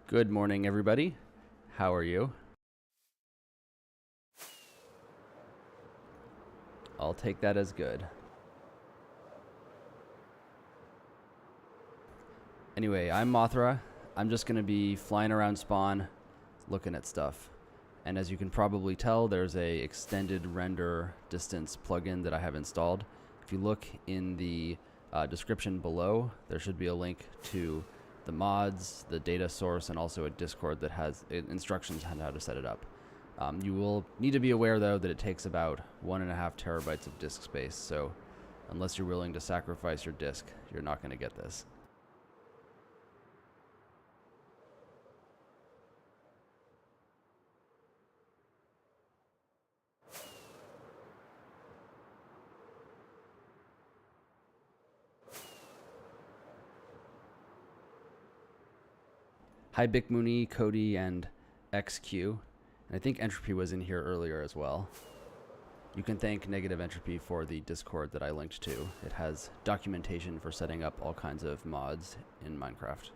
Good morning, everybody. How are you? I'll take that as good. Anyway, I'm Mothra. I'm just going to be flying around spawn, looking at stuff. And as you can probably tell, there's a extended render distance plugin that I have installed. If you look in the description below, there should be a link to the mods, the data source, and also a Discord that has instructions on how to set it up. You will need to be aware, though, that it takes about 1.5 terabytes of disk space, so unless you're willing to sacrifice your disk, you're not going to get this. Hi, Bic Mooney, Cody, and XQ. And I think Entropy was in here earlier as well. You can thank Negative Entropy for the Discord that I linked to. It has documentation for setting up all kinds of mods in Minecraft.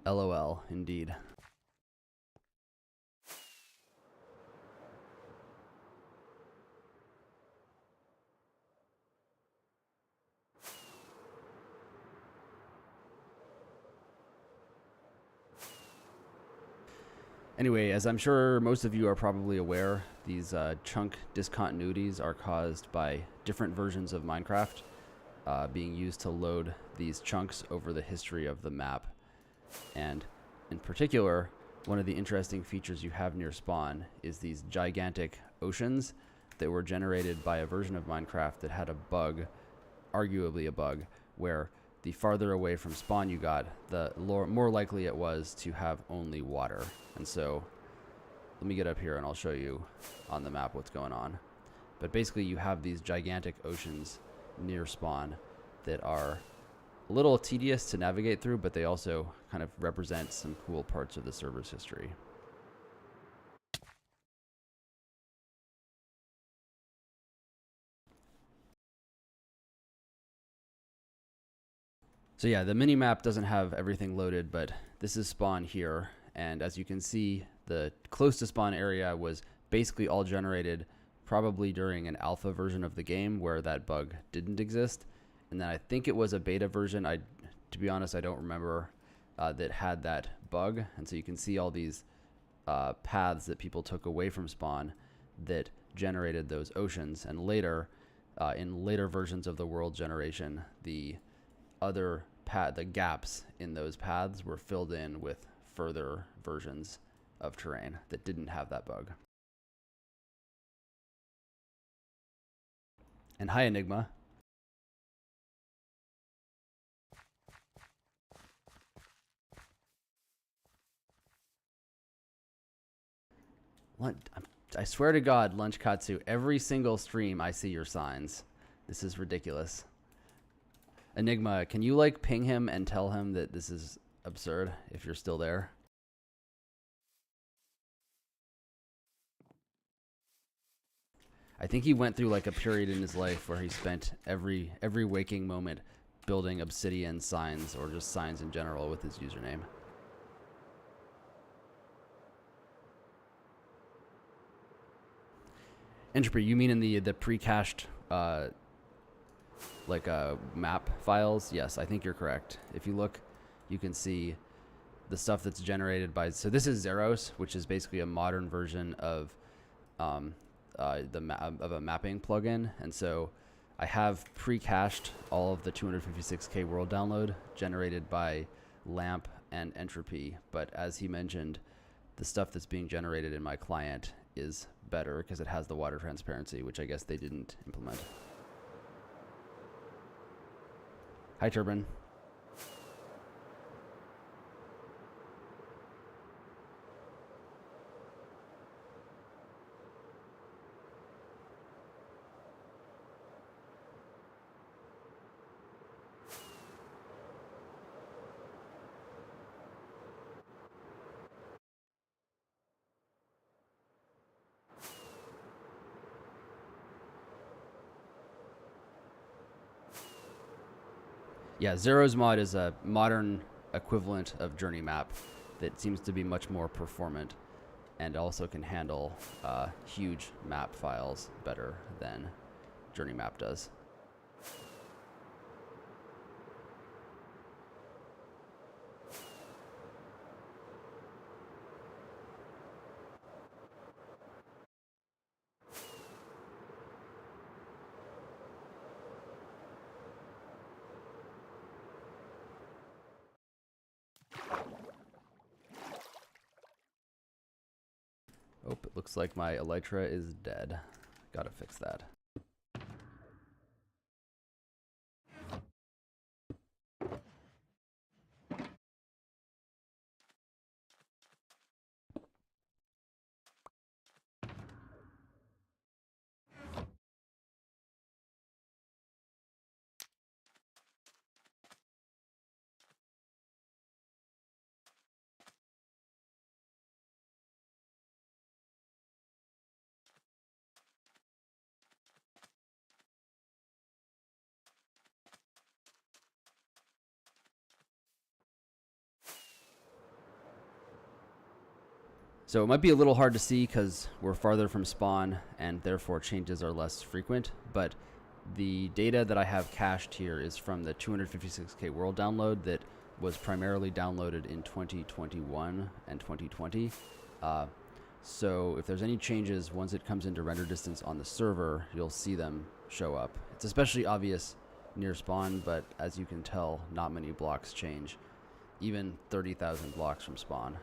LOL, indeed. Anyway, as I'm sure most of you are probably aware, these chunk discontinuities are caused by different versions of Minecraft being used to load these chunks over the history of the map. And in particular, one of the interesting features you have near spawn is these gigantic oceans that were generated by a version of Minecraft that had a bug, arguably a bug, where the farther away from spawn you got, the more likely it was to have only water. And so, let me get up here and I'll show you on the map what's going on. But basically you have these gigantic oceans near spawn that are a little tedious to navigate through, but they also kind of represent some cool parts of the server's history. So yeah, the mini-map doesn't have everything loaded, but this is spawn here. And as you can see, the close to spawn area was basically all generated probably during an alpha version of the game where that bug didn't exist. And then I think it was a beta version, to be honest, I don't remember, that had that bug. And so you can see all these paths that people took away from spawn that generated those oceans. And later, in later versions of the world generation, the gaps in those paths were filled in with further versions of terrain that didn't have that bug. And hi, Enigma. I swear to God, Lunch Katsu, every single stream I see your signs. This is ridiculous. Enigma, can you like ping him and tell him that this is absurd if you're still there? I think he went through like a period in his life where he spent every waking moment building obsidian signs or just signs in general with his username. Entropy, you mean in the pre-cached map files? Yes, I think you're correct. If you look, you can see the stuff that's generated by. So this is Zeros, which is basically a modern version of a mapping plugin, and so I have pre-cached all of the 256K world download generated by Lamp and Entropy. But as he mentioned, the stuff that's being generated in my client is better because it has the water transparency, which I guess they didn't implement. Hi, Turbine. Yeah, Zero's mod is a modern equivalent of Journey Map that seems to be much more performant and also can handle huge map files better than Journey Map does. Oh, it looks like my elytra is dead. Gotta fix that. So it might be a little hard to see because we're farther from spawn and therefore changes are less frequent, but the data that I have cached here is from the 256K world download that was primarily downloaded in 2021 and 2020. So if there's any changes once it comes into render distance on the server, you'll see them show up. It's especially obvious near spawn, but as you can tell, not many blocks change, even 30,000 blocks from spawn.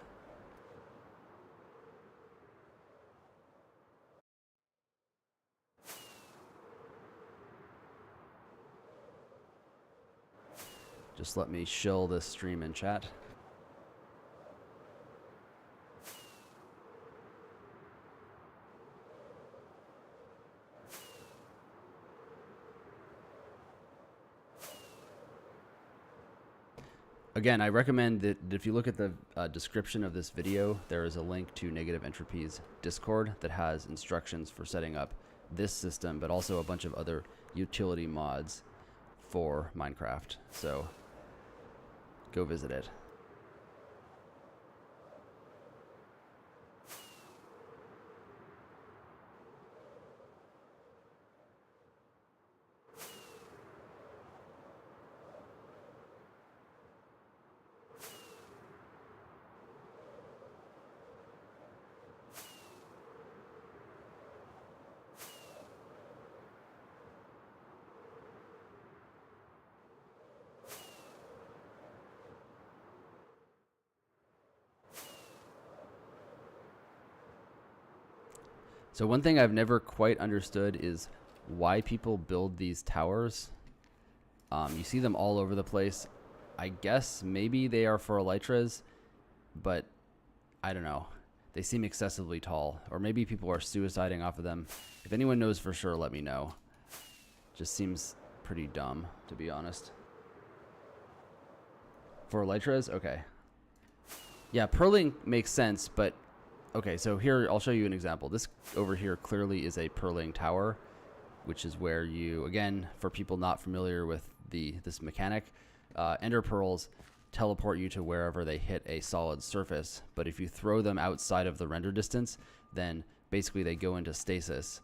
Just let me shill this stream in chat. Again, I recommend that if you look at the description of this video, there is a link to Negative Entropy's Discord that has instructions for setting up this system, but also a bunch of other utility mods for Minecraft. So go visit it. So one thing I've never quite understood is why people build these towers. You see them all over the place. I guess maybe they are for elytras, but I don't know. They seem excessively tall, or maybe people are suiciding off of them. If anyone knows for sure, let me know. Just seems pretty dumb, to be honest. For elytras? Okay. Yeah, purling makes sense, but okay, so here I'll show you an example. This over here clearly is a purling tower, which is where you, again, for people not familiar with this mechanic, ender pearls teleport you to wherever they hit a solid surface. But if you throw them outside of the render distance, then basically they go into stasis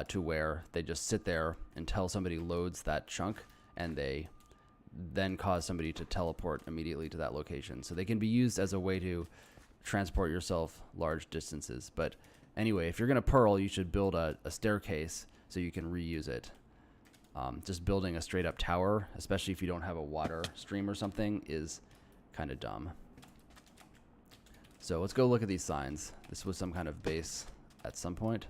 to where they just sit there until somebody loads that chunk, and they then cause somebody to teleport immediately to that location. So they can be used as a way to transport yourself large distances. But anyway, if you're going to purl, you should build a staircase so you can reuse it. Just building a straight up tower, especially if you don't have a water stream or something, is kind of dumb. So let's go look at these signs. This was some kind of base at some point.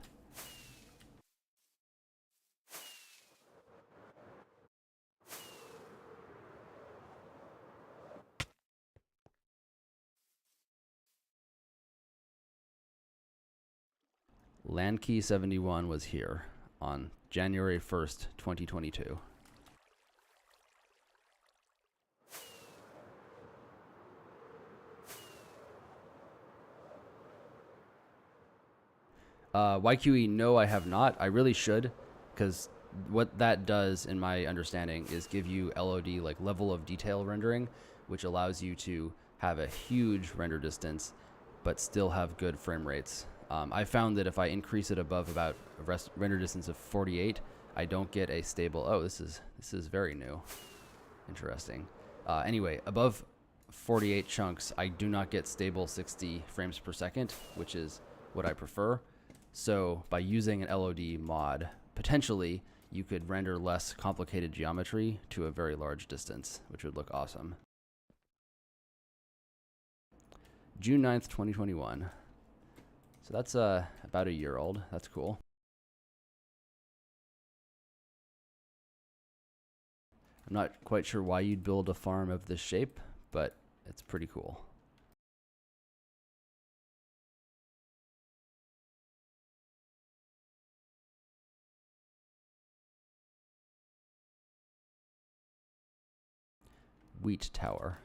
Landkey 71 was here on January 1st, 2022. YQE, no, I have not. I really should, because what that does, in my understanding, is give you LOD, like level of detail rendering, which allows you to have a huge render distance, but still have good frame rates. I found that if I increase it above about a render distance of 48, I don't get a stable. Oh, this is very new. Interesting. Anyway, above 48 chunks, I do not get stable 60 frames per second, which is what I prefer. So by using an LOD mod, potentially you could render less complicated geometry to a very large distance, which would look awesome. June 9th, 2021. So that's about a year old. That's cool. I'm not quite sure why you'd build a farm of this shape, but it's pretty cool. Wheat Tower.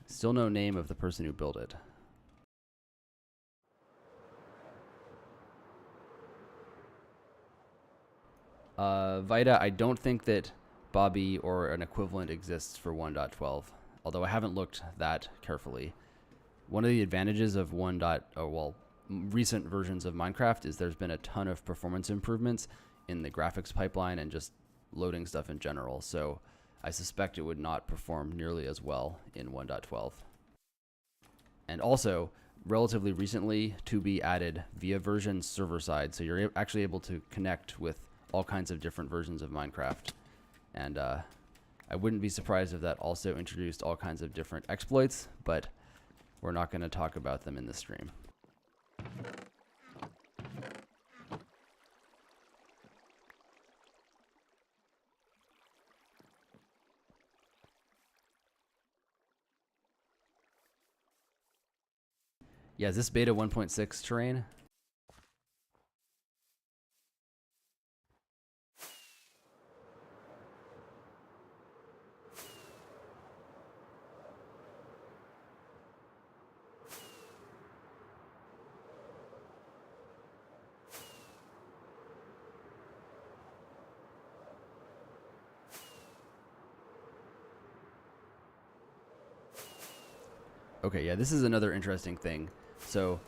Still no name of the person who built it. Vita, I don't think that Bobby or an equivalent exists for 1.12, although I haven't looked that carefully. One of the advantages of recent versions of Minecraft is there's been a ton of performance improvements in the graphics pipeline and just loading stuff in general, so I suspect it would not perform nearly as well in 1.12. And also, relatively recently, 2B added via version server side, so you're actually able to connect with all kinds of different versions of Minecraft. And I wouldn't be surprised if that also introduced all kinds of different exploits, but we're not going to talk about them in this stream. Yeah, is this beta 1.6 terrain? Okay, yeah, this is another interesting thing. So,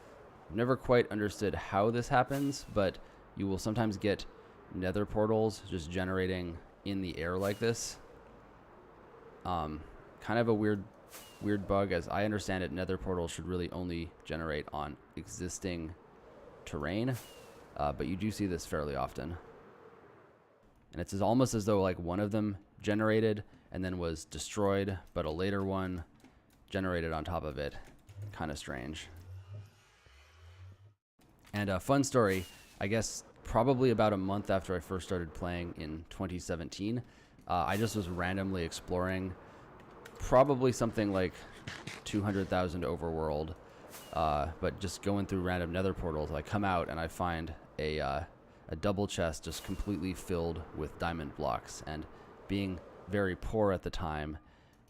I've never quite understood how this happens, but you will sometimes get nether portals just generating in the air like this. Kind of a weird bug. As I understand it, nether portals should really only generate on existing terrain, but you do see this fairly often. And it's almost as though like one of them generated and then was destroyed, but a later one generated on top of it. Kind of strange. And a fun story, I guess probably about a month after I first started playing in 2017, I just was randomly exploring probably something like 200,000 overworld, but just going through random nether portals. I come out and I find a double chest just completely filled with diamond blocks, and being very poor at the time,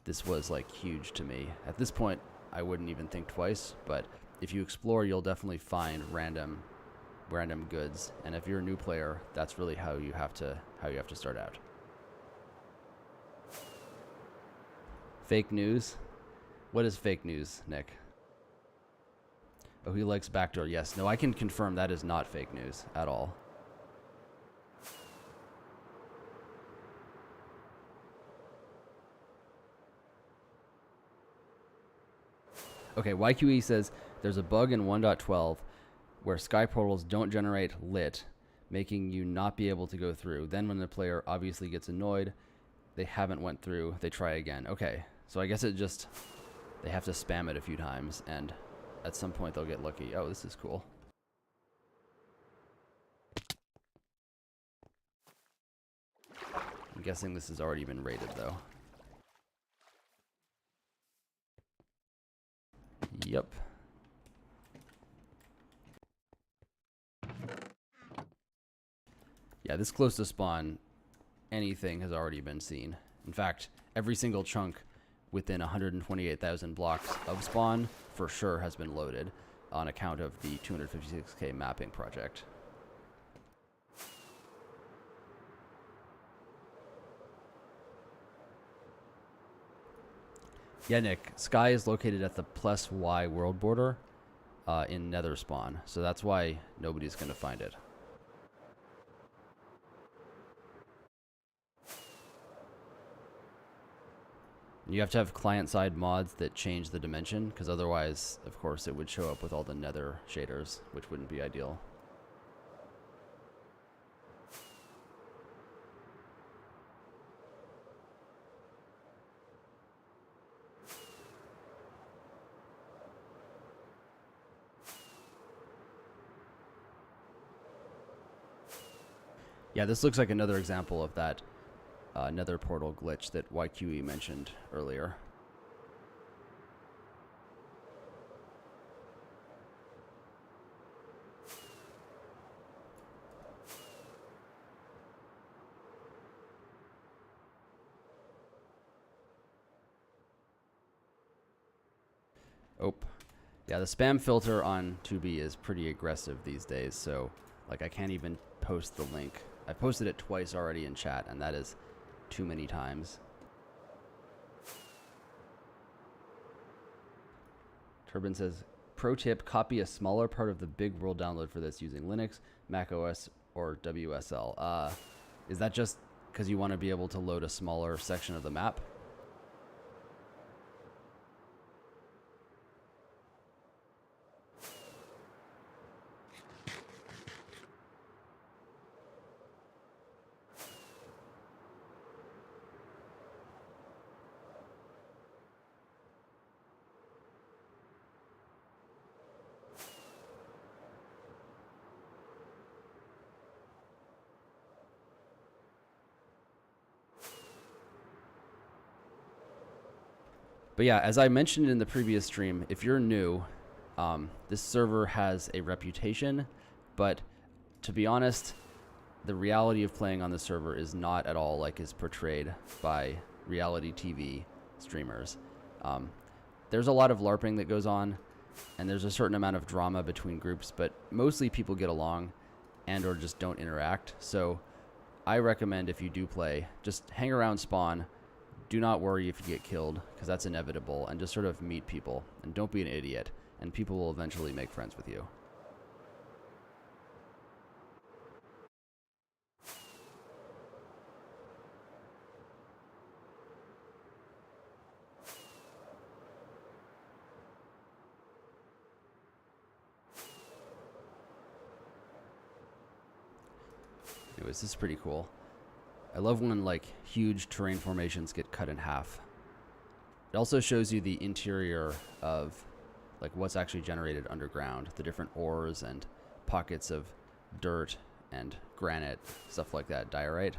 this was like huge to me. At this point, I wouldn't even think twice, but if you explore, you'll definitely find random goods. And if you're a new player, that's really how you have to start out. Fake news? What is fake news, Nick? Oh, he likes backdoor. Yes. No, I can confirm that is not fake news at all. Okay, YQE says there's a bug in 1.12 where sky portals don't generate lit, making you not be able to go through. Then when the player obviously gets annoyed, they haven't went through, they try again. Okay, so I guess they have to spam it a few times, and at some point they'll get lucky. Oh, this is cool. I'm guessing this has already been rated, though. Yep. Yeah, this close to spawn, anything has already been seen. In fact, every single chunk within 128,000 blocks of spawn for sure has been loaded on account of the 256k mapping project. Yeah, Nick, Sky is located at the +Y world border in Nether spawn, so that's why nobody's going to find it. You have to have client-side mods that change the dimension, because otherwise, of course, it would show up with all the Nether shaders, which wouldn't be ideal. Yeah, this looks like another example of that Nether portal glitch that YQE mentioned earlier. Oh, yeah, the spam filter on 2B is pretty aggressive these days, so like I can't even post the link. I posted it twice already in chat, and that is too many times. Turbin says, pro tip, copy a smaller part of the big world download for this using Linux, Mac OS, or WSL. Is that just because you want to be able to load a smaller section of the map? But yeah, as I mentioned in the previous stream, if you're new, this server has a reputation, but to be honest, the reality of playing on the server is not at all like is portrayed by reality TV streamers. There's a lot of LARPing that goes on, and there's a certain amount of drama between groups, but mostly people get along and or just don't interact. So I recommend if you do play, just hang around spawn. Do not worry if you get killed, because that's inevitable, and just sort of meet people, and don't be an idiot, and people will eventually make friends with you. Anyways, this is pretty cool. I love when like huge terrain formations get cut in half. It also shows you the interior of like what's actually generated underground, the different ores and pockets of dirt and granite, stuff like that, diorite.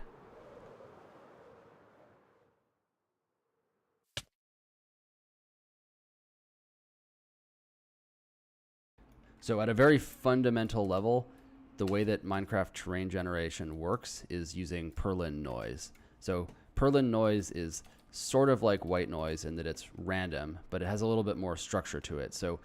So at a very fundamental level, the way that Minecraft terrain generation works is using Perlin noise. So Perlin noise is sort of like white noise in that it's random, but it has a little bit more structure to it. So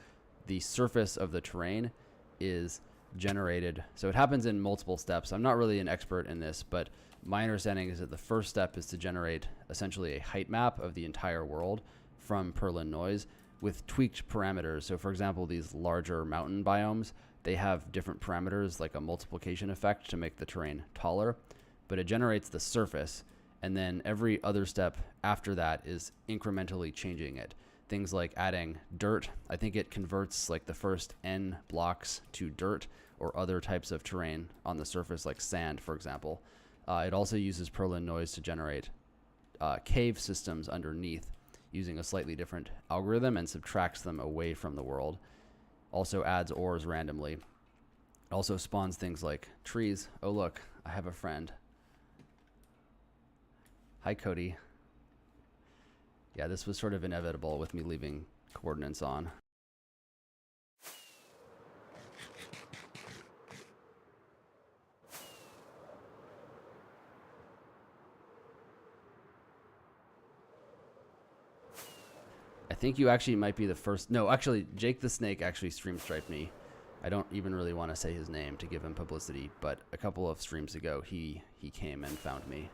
the surface of the terrain is generated. So it happens in multiple steps. I'm not really an expert in this, but my understanding is that the first step is to generate essentially a height map of the entire world from Perlin noise with tweaked parameters. So for example, these larger mountain biomes, they have different parameters like a multiplication effect to make the terrain taller, but it generates the surface, and then every other step after that is incrementally changing it. Things like adding dirt. I think it converts like the first N blocks to dirt or other types of terrain on the surface like sand, for example. It also uses Perlin noise to generate cave systems underneath using a slightly different algorithm and subtracts them away from the world. Also adds ores randomly. It also spawns things like trees. Oh look, I have a friend. Hi Cody. Yeah, this was sort of inevitable with me leaving coordinates on. I think you actually might be the first. No, actually, Jake the Snake actually stream striped me. I don't even really want to say his name to give him publicity, but a couple of streams ago, he came and found me.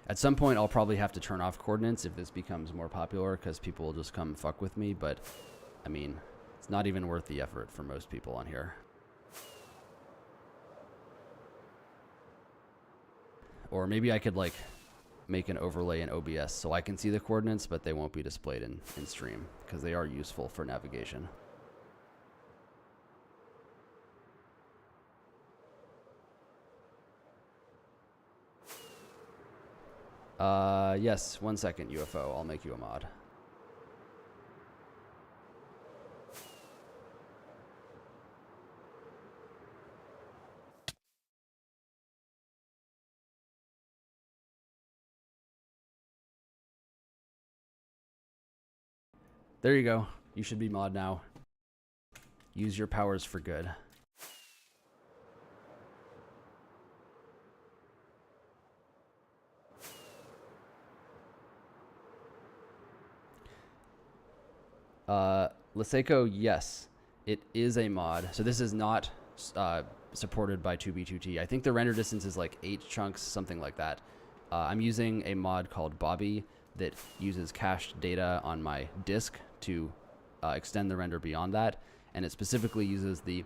At some point, I'll probably have to turn off coordinates if this becomes more popular, because people will just come fuck with me. But, I mean, it's not even worth the effort for most people on here. Or maybe I could, like, make an overlay in OBS so I can see the coordinates, but they won't be displayed in stream, because they are useful for navigation. Yes, 1 second, UFO. I'll make you a mod. There you go. You should be mod now. Use your powers for good. Liseco, yes, it is a mod. So this is not supported by 2B2T. I think the render distance is like 8 chunks, something like that. I'm using a mod called Bobby that uses cached data on my disk to extend the render beyond that. And it specifically uses the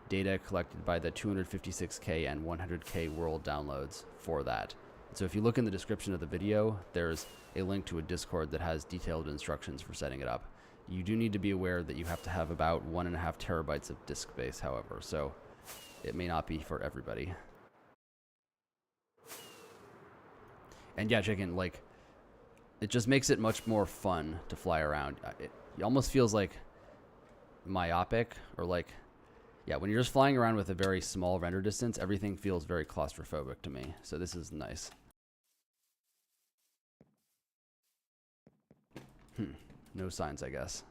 data collected by the 256K and 100K world downloads for that. So if you look in the description of the video, there's a link to a Discord that has detailed instructions for setting it up. You do need to be aware that you have to have about 1.5 terabytes of disk space, however, so it may not be for everybody. And yeah, chicken, like, it just makes it much more fun to fly around. It almost feels like myopic, or like, yeah, when you're just flying around with a very small render distance, everything feels very claustrophobic to me. So this is nice. No signs, I guess.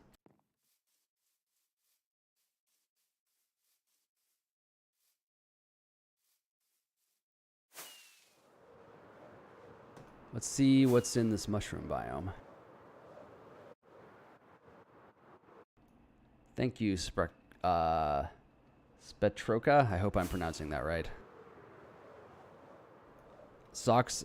Let's see what's in this mushroom biome. Thank you, Spetroka. I hope I'm pronouncing that right. Socks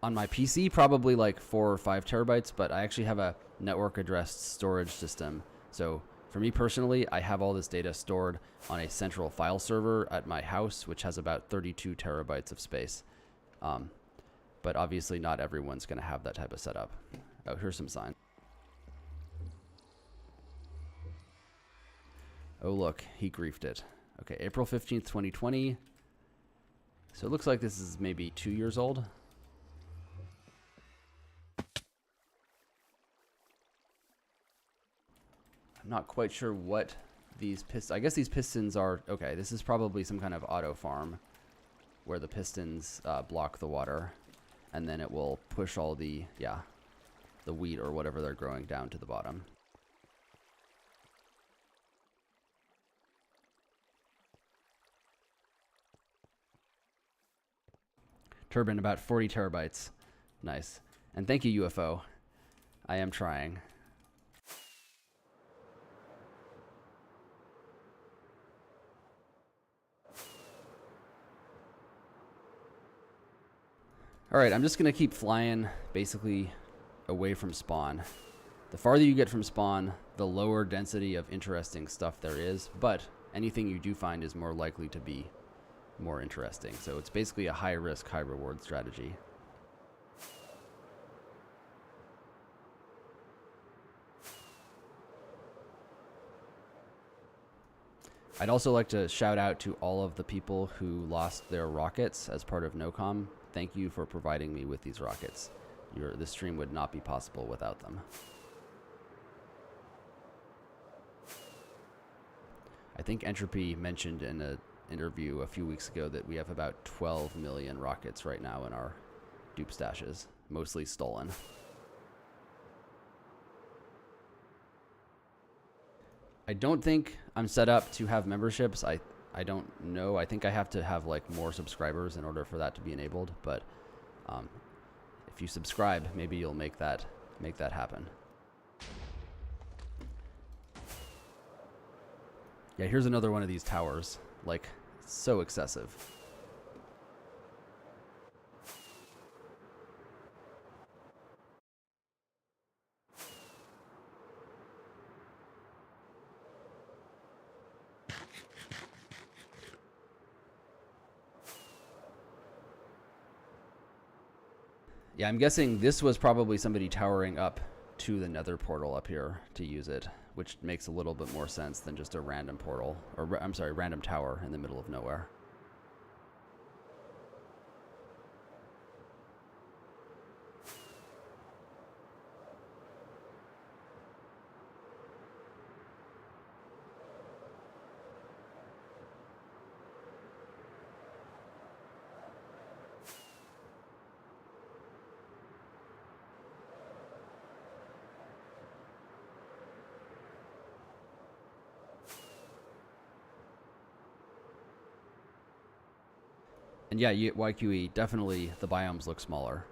on my PC, probably like 4 or 5 terabytes, but I actually have a network addressed storage system. So for me personally, I have all this data stored on a central file server at my house, which has about 32 terabytes of space. But obviously not everyone's going to have that type of setup. Oh, here's some signs. Oh, look, he griefed it. Okay, April 15th, 2020. So it looks like this is maybe 2 years old. I'm not quite sure what these pistons... I guess these pistons are... Okay, this is probably some kind of auto farm where the pistons block the water. And then it will push all the, the wheat or whatever they're growing down to the bottom. Turbine, about 40 terabytes. Nice. And thank you, UFO. I am trying. Alright, I'm just going to keep flying basically away from spawn. The farther you get from spawn, the lower density of interesting stuff there is, but anything you do find is more likely to be more interesting. So it's basically a high risk, high reward strategy. I'd also like to shout out to all of the people who lost their rockets as part of NOCOM. Thank you for providing me with these rockets. This stream would not be possible without them. I think Entropy mentioned in an interview a few weeks ago that we have about 12 million rockets right now in our dupe stashes, mostly stolen. I don't think I'm set up to have memberships. I don't know. I think I have to have like more subscribers in order for that to be enabled. But if you subscribe, maybe you'll make that happen. Yeah, here's another one of these towers. Like, so excessive. Yeah, I'm guessing this was probably somebody towering up to the Nether portal up here to use it, which makes a little bit more sense than just a random portal, or I'm sorry, random tower in the middle of nowhere. And yeah, YQE, definitely the biomes look smaller.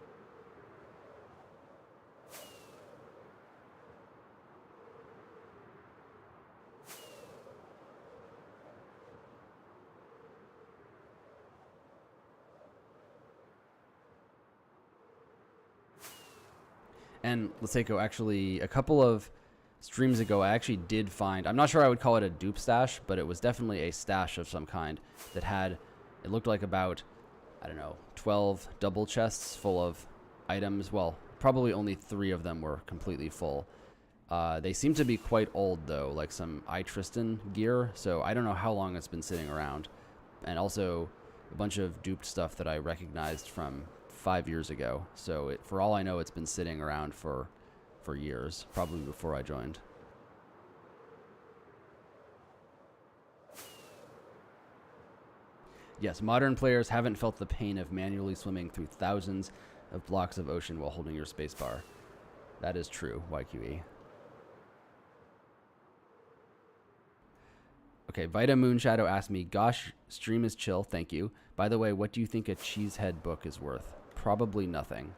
And Laseko, actually, a couple of streams ago, I actually did find, I'm not sure I would call it a dupe stash, but it was definitely a stash of some kind that had, it looked like about, I don't know, 12 double chests full of items. Well, probably only 3 of them were completely full. They seem to be quite old, though, like some Tristan gear, so I don't know how long it's been sitting around. And also a bunch of duped stuff that I recognized from 5 years ago. So for all I know, it's been sitting around for years, probably before I joined. Yes, modern players haven't felt the pain of manually swimming through thousands of blocks of ocean while holding your spacebar. That is true, YQE. Okay, Vita Moonshadow asked me, gosh, stream is chill, thank you. By the way, what do you think a Cheesehead book is worth? Probably nothing.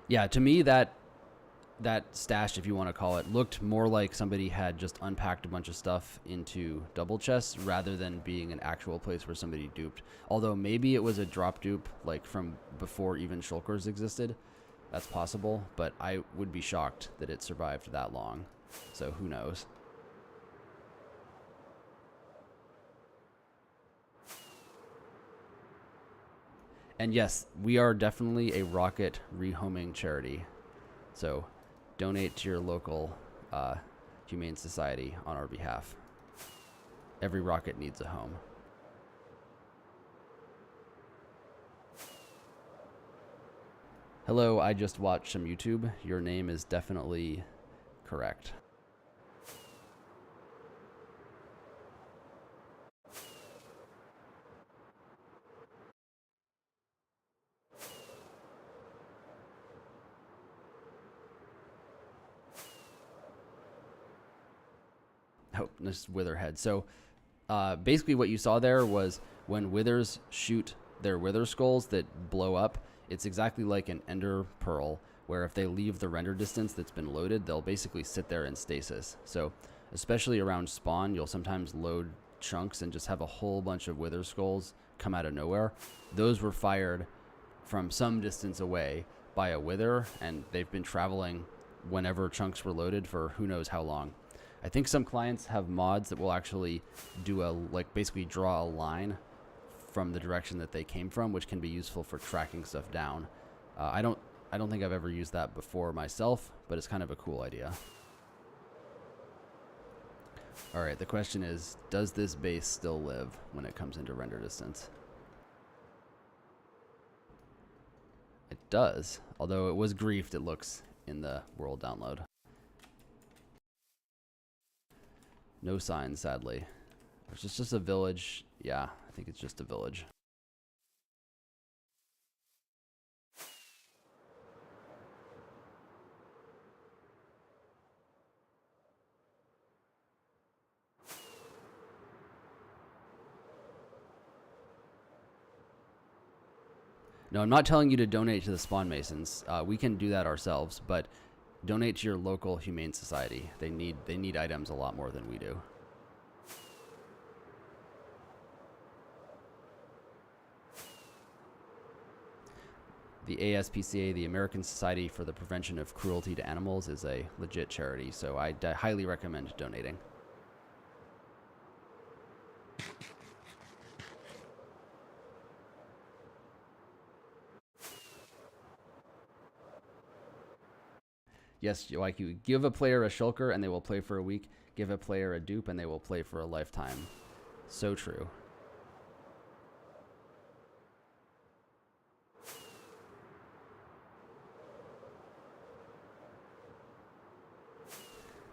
Yeah, to me, that stash, if you want to call it, looked more like somebody had just unpacked a bunch of stuff into double chests rather than being an actual place where somebody duped. Although maybe it was a drop dupe, like from before even shulkers existed. That's possible, but I would be shocked that it survived that long. So who knows? And yes, we are definitely a rocket rehoming charity. So donate to your local humane society on our behalf. Every rocket needs a home. Hello, I just watched some YouTube. Your name is definitely correct. Oh, this Witherhead. So basically what you saw there was when withers shoot their wither skulls that blow up, it's exactly like an ender pearl, where if they leave the render distance that's been loaded, they'll basically sit there in stasis. So especially around spawn, you'll sometimes load chunks and just have a whole bunch of wither skulls come out of nowhere. Those were fired from some distance away by a wither, and they've been traveling whenever chunks were loaded for who knows how long. I think some clients have mods that will actually do basically draw a line from the direction that they came from, which can be useful for tracking stuff down. I don't think I've ever used that before myself, but it's kind of a cool idea. All right, the question is, does this base still live when it comes into render distance? It does, although it was griefed, it looks in the world download. No signs, sadly. It's just a village. Yeah, I think it's just a village. No, I'm not telling you to donate to the spawn masons. We can do that ourselves, but Donate to your local humane society. They need items a lot more than we do. The ASPCA, the American Society for the Prevention of Cruelty to Animals, is a legit charity, so I highly recommend donating. Yes, like you give a player a shulker and they will play for a week. Give a player a dupe and they will play for a lifetime. So true.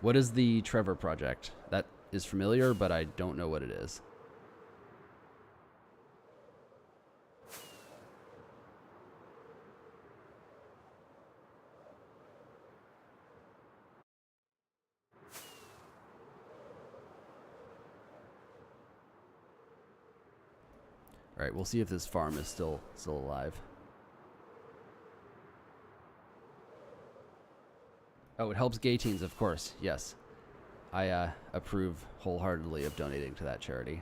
What is the Trevor Project? That is familiar, but I don't know what it is. All right, we'll see if this farm is still alive. Oh, it helps gay teens, of course. Yes. I approve wholeheartedly of donating to that charity.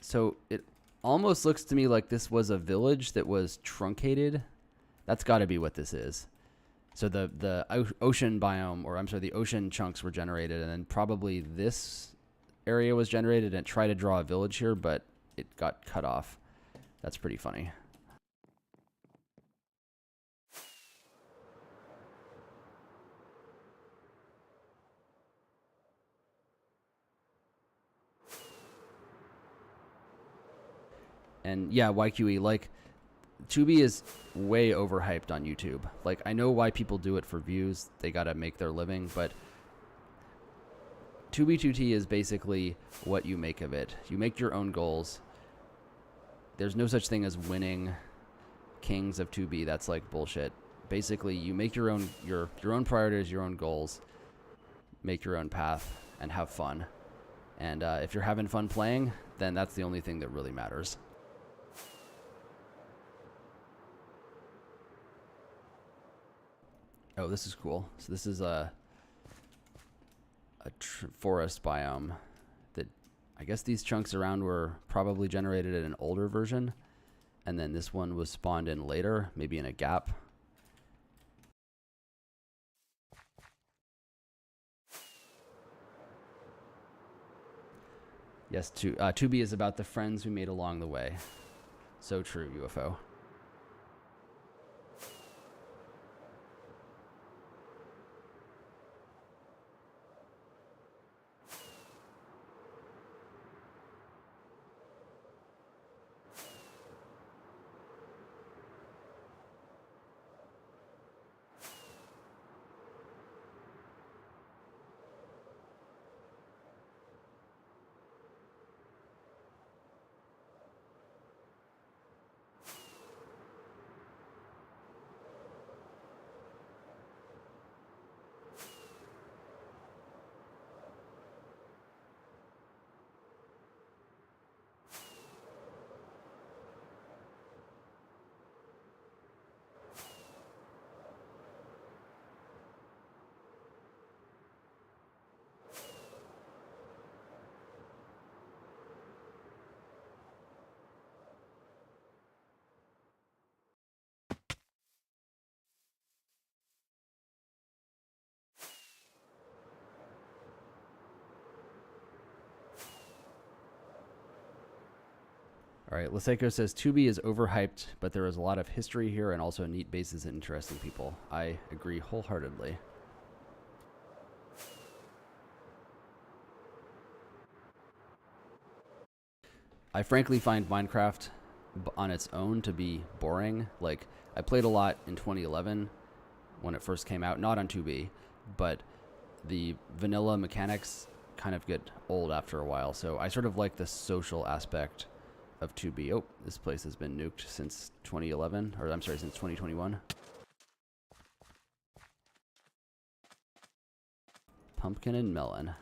So it almost looks to me like this was a village that was truncated. That's got to be what this is. So the ocean biome, or I'm sorry, the ocean chunks were generated, and then probably this area was generated and tried to draw a village here, but it got cut off. That's pretty funny. And yeah, YQE, like, Tubi is way overhyped on YouTube. Like, I know why people do it for views. They gotta make their living, but Tubi2T is basically what you make of it. You make your own goals. There's no such thing as winning kings of Tubi. That's like bullshit. Basically, you make your own priorities, your own goals, make your own path, and have fun. And if you're having fun playing, then that's the only thing that really matters. Oh, this is cool. So this is a forest biome that I guess these chunks around were probably generated in an older version, and then this one was spawned in later, maybe in a gap. Yes, Tubi is about the friends we made along the way. So true, UFO. All right, Laseko says Tubi is overhyped, but there is a lot of history here and also neat bases and interesting people. I agree wholeheartedly. I frankly find Minecraft on its own to be boring. Like, I played a lot in 2011 when it first came out, not on 2B, but the vanilla mechanics kind of get old after a while. So I sort of like the social aspect of 2B. Oh, this place has been nuked since 2011, or I'm sorry, since 2021. Pumpkin and melon.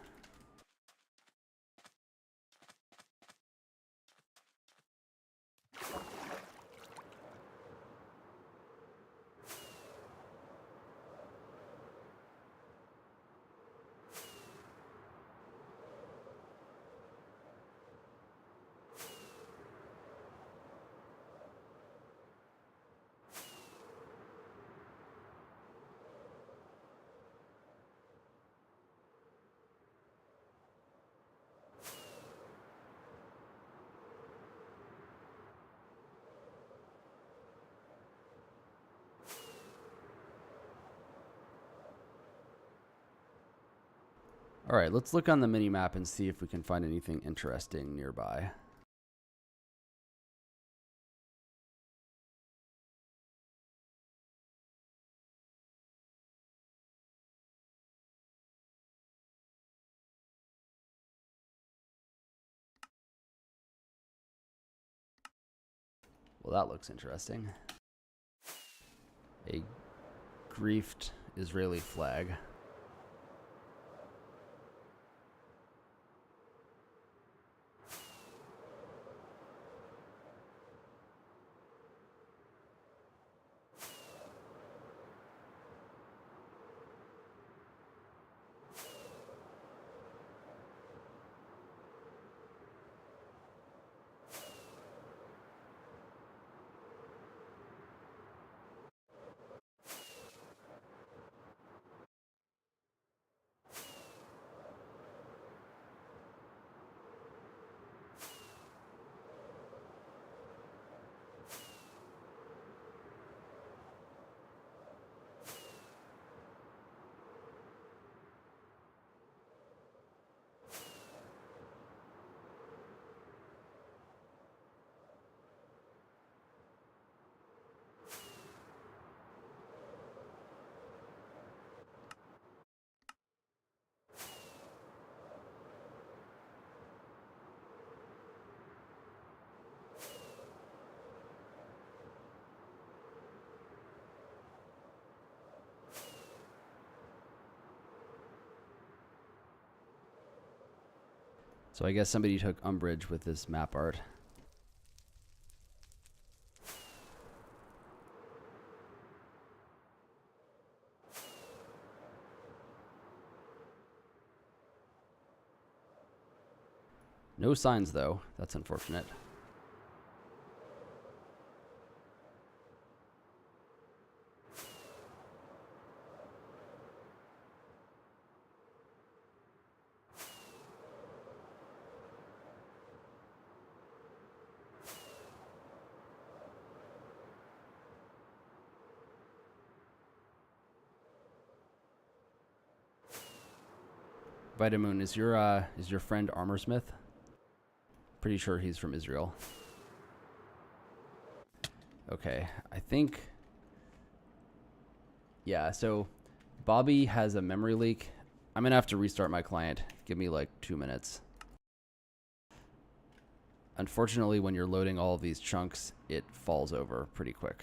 All right, let's look on the mini map and see if we can find anything interesting nearby. Well, that looks interesting. A griefed Israeli flag. So I guess somebody took umbrage with this map art. No signs, though. That's unfortunate. Vitamoon, is your friend Armorsmith? Pretty sure he's from Israel. Okay, I think. Yeah, so Bobby has a memory leak. I'm gonna have to restart my client. Give me like 2 minutes. Unfortunately, when you're loading all of these chunks, it falls over pretty quick.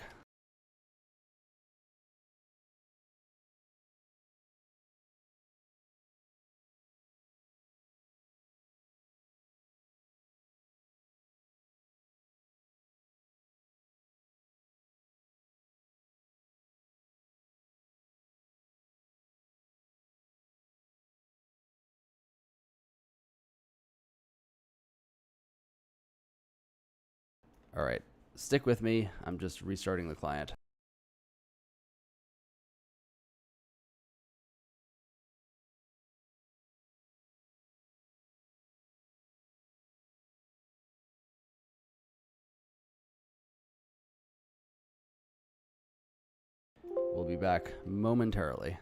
All right, stick with me. I'm just restarting the client. We'll be back momentarily.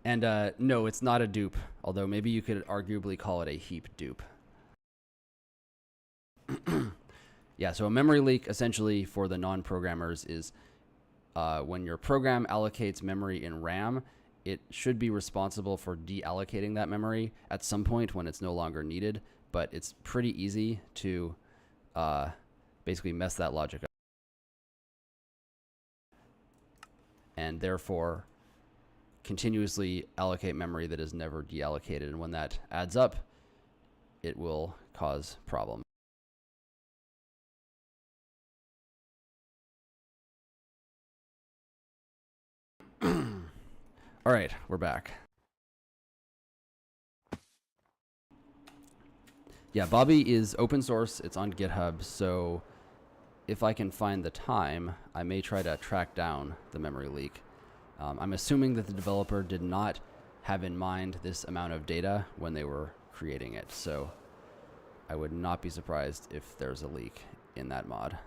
And no, it's not a dupe, although maybe you could arguably call it a heap dupe. Yeah, so a memory leak essentially for the non-programmers is when your program allocates memory in RAM, it should be responsible for deallocating that memory at some point when it's no longer needed, but it's pretty easy to basically mess that logic up. And therefore continuously allocate memory that is never deallocated. And when that adds up, it will cause problems. All right, we're back. Yeah, Bobby is open source. It's on GitHub. So if I can find the time, I may try to track down the memory leak. I'm assuming that the developer did not have in mind this amount of data when they were creating it. So I would not be surprised if there's a leak in that mod.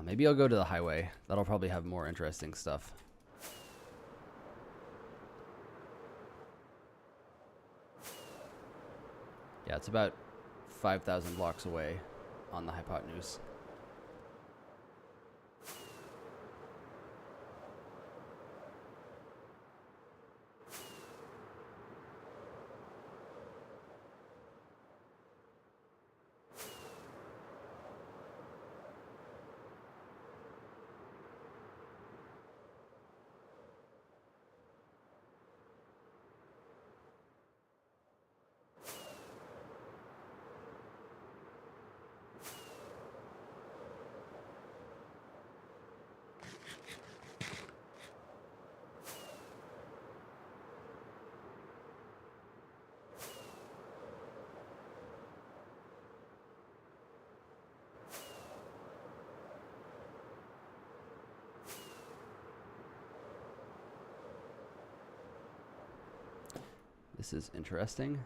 Maybe I'll go to the highway. That'll probably have more interesting stuff. Yeah, it's about 5,000 blocks away on the hypotenuse. This is interesting.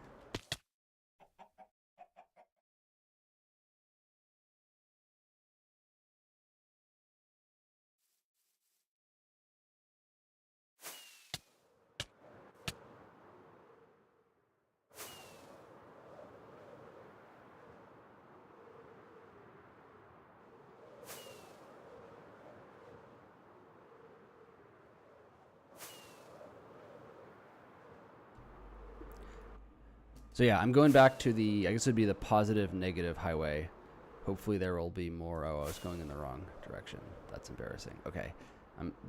So yeah, I'm going back to the, I guess it would be the positive negative highway. Hopefully there will be more. Oh, I was going in the wrong direction. That's embarrassing. Okay.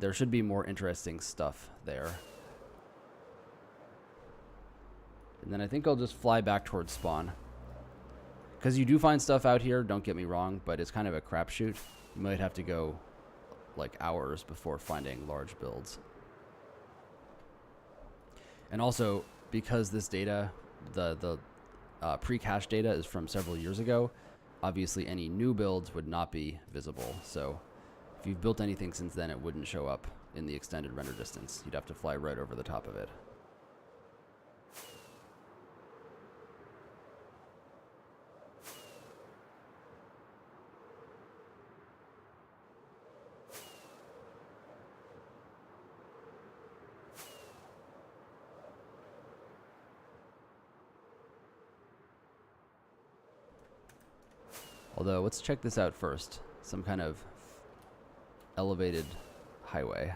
There should be more interesting stuff there. And then I think I'll just fly back towards spawn. Because you do find stuff out here, don't get me wrong, but it's kind of a crapshoot. You might have to go like hours before finding large builds. And also, because this data, the pre-cache data is from several years ago, obviously any new builds would not be visible. So if you've built anything since then, it wouldn't show up in the extended render distance. You'd have to fly right over the top of it. Although, let's check this out first. Some kind of elevated highway.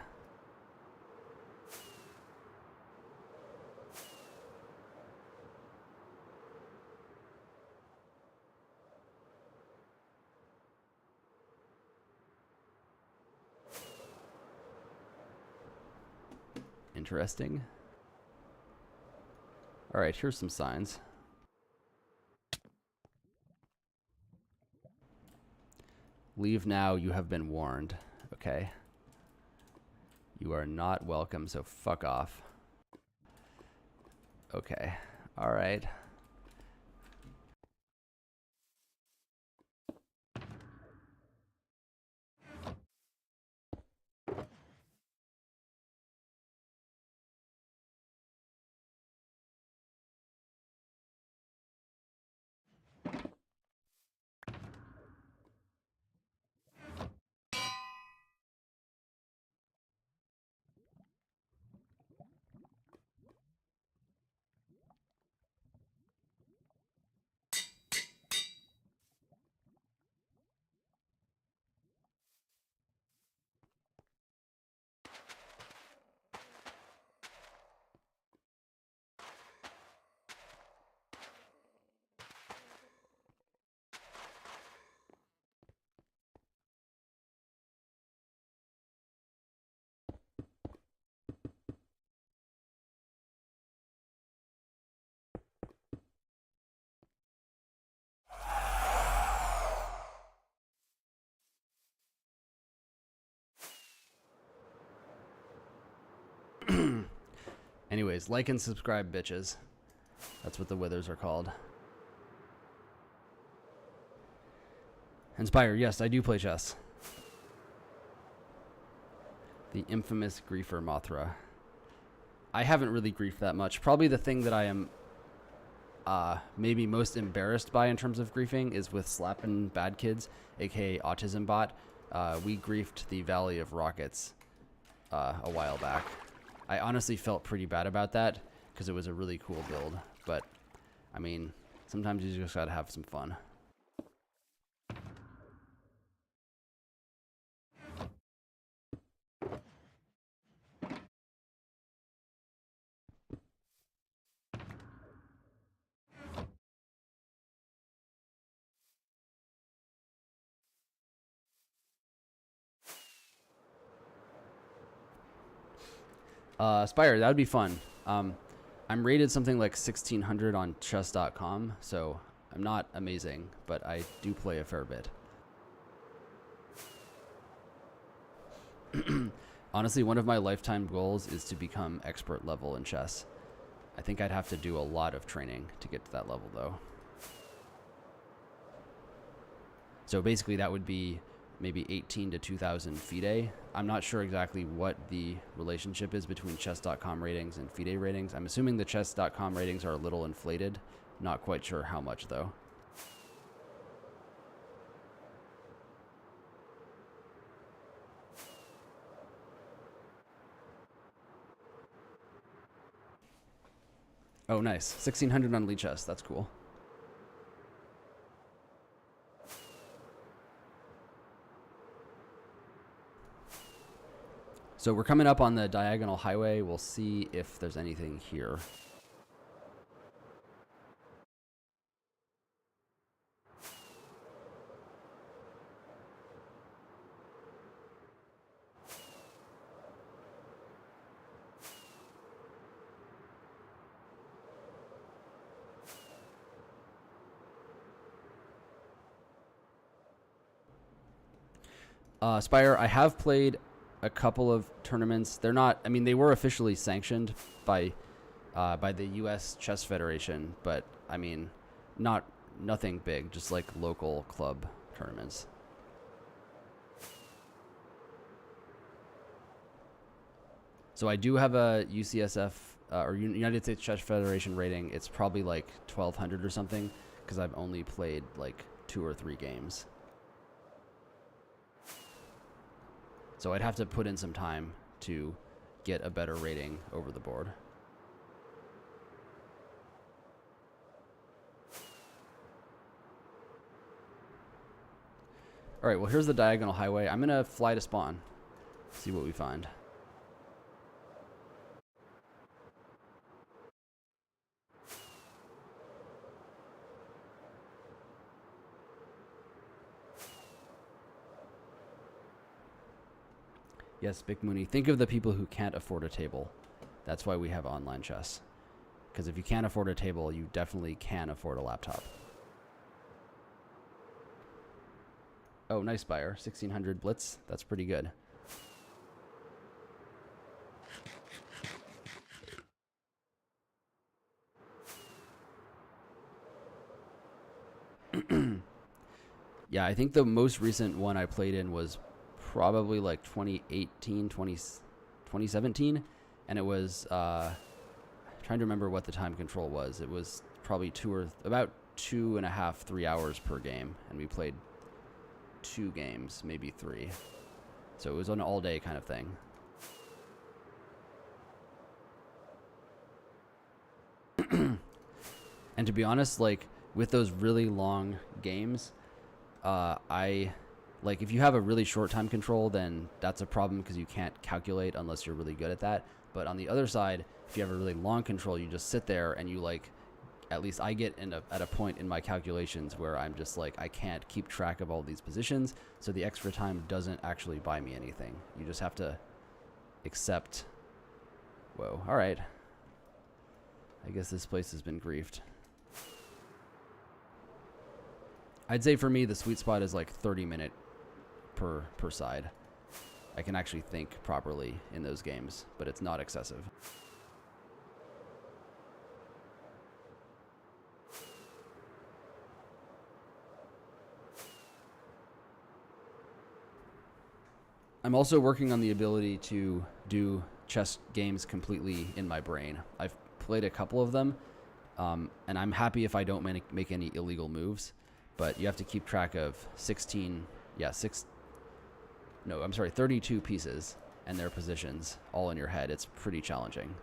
Interesting. All right, here's some signs. Leave now, you have been warned. Okay. You are not welcome, so fuck off. Okay. All right. Anyways, like and subscribe, bitches. That's what the withers are called. Inspire, yes, I do play chess. The infamous griefer Mothra. I haven't really griefed that much. Probably the thing that I am maybe most embarrassed by in terms of griefing is with Slappin' Bad Kids, aka Autism Bot. We griefed the Valley of Rockets a while back. I honestly felt pretty bad about that because it was a really cool build. But, I mean, sometimes you just gotta have some fun. Spire, that would be fun. I'm rated something like 1600 on chess.com, so I'm not amazing, but I do play a fair bit. Honestly, one of my lifetime goals is to become expert level in chess. I think I'd have to do a lot of training to get to that level, though. So basically, that would be maybe 18 to 2,000 FIDE. I'm not sure exactly what the relationship is between chess.com ratings and FIDE ratings. I'm assuming the chess.com ratings are a little inflated. Not quite sure how much, though. Oh, nice. 1,600 on Lee Chess. That's cool. So we're coming up on the diagonal highway. We'll see if there's anything here. Spire, I have played a couple of tournaments. They're not, I mean, they were officially sanctioned by the U.S. Chess Federation, but I mean, nothing big, just like local club tournaments. So I do have a UCSF or United States Chess Federation rating. It's probably like 1,200 or something because I've only played like 2 or 3 games. So I'd have to put in some time to get a better rating over the board. All right, well, here's the diagonal highway. I'm going to fly to spawn, see what we find. Yes, Big Mooney. Think of the people who can't afford a table. That's why we have online chess. Because if you can't afford a table, you definitely can afford a laptop. Oh, nice buyer. 1600 blitz. That's pretty good. Yeah, I think the most recent one I played in was probably like 2018, 2017. And it was, trying to remember what the time control was. It was probably about 2.5, 3 hours per game. And we played 2 games, maybe 3. So it was an all day kind of thing. And to be honest, like with those really long games, if you have a really short time control, then that's a problem because you can't calculate unless you're really good at that. But on the other side, if you have a really long control, you just sit there and you at least I get at a point in my calculations where I'm just like, I can't keep track of all these positions. So the extra time doesn't actually buy me anything. You just have to accept. Whoa. All right. I guess this place has been griefed. I'd say for me, the sweet spot is like 30-minute per side. I can actually think properly in those games, but it's not excessive. I'm also working on the ability to do chess games completely in my brain. I've played a couple of them, and I'm happy if I don't make any illegal moves. But you have to keep track of 32 pieces and their positions all in your head. It's pretty challenging.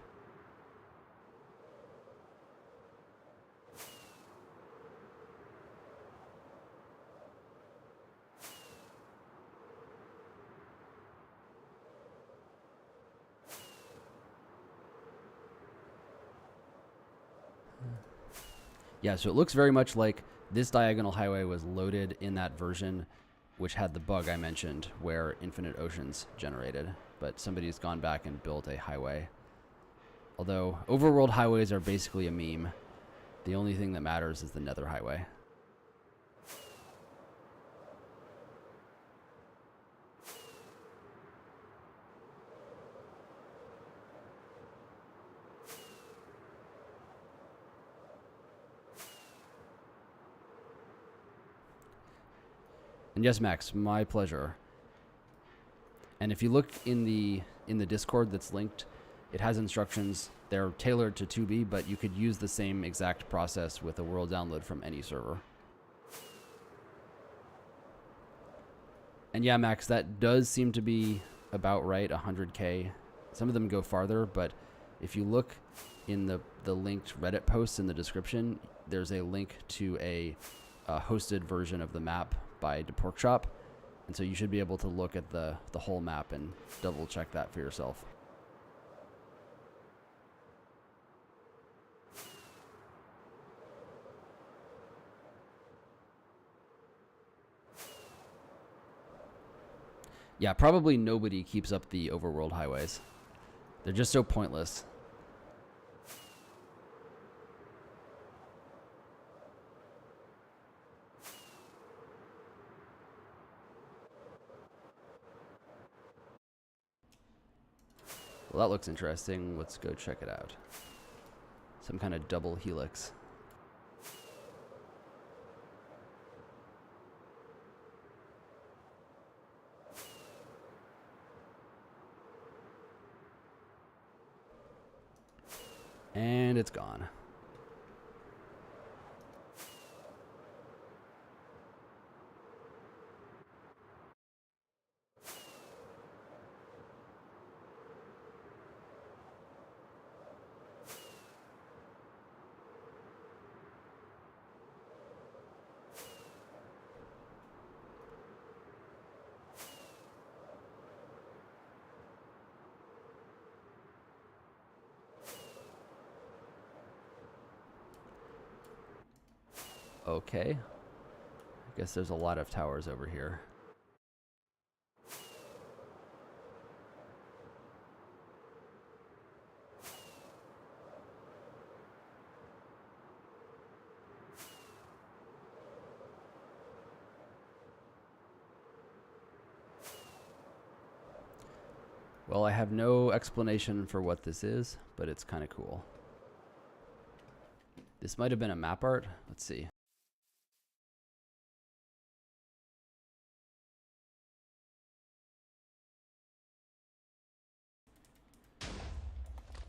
Yeah, so it looks very much like this diagonal highway was loaded in that version, which had the bug I mentioned where infinite oceans generated. But somebody's gone back and built a highway. Although overworld highways are basically a meme. The only thing that matters is the Nether highway. And yes, Max, my pleasure. And if you look in the Discord that's linked, it has instructions. They're tailored to 2B, but you could use the same exact process with a world download from any server. And yeah, Max, that does seem to be about right, 100K. Some of them go farther, but if you look in the linked Reddit posts in the description, there's a link to a hosted version of the map by DePorkchop, and so you should be able to look at the whole map and double check that for yourself. Yeah, probably nobody keeps up the overworld highways. They're just so pointless. Well, that looks interesting. Let's go check it out. Some kind of double helix. And it's gone. Okay. I guess there's a lot of towers over here. Well, I have no explanation for what this is, but it's kind of cool. This might have been a map art. Let's see.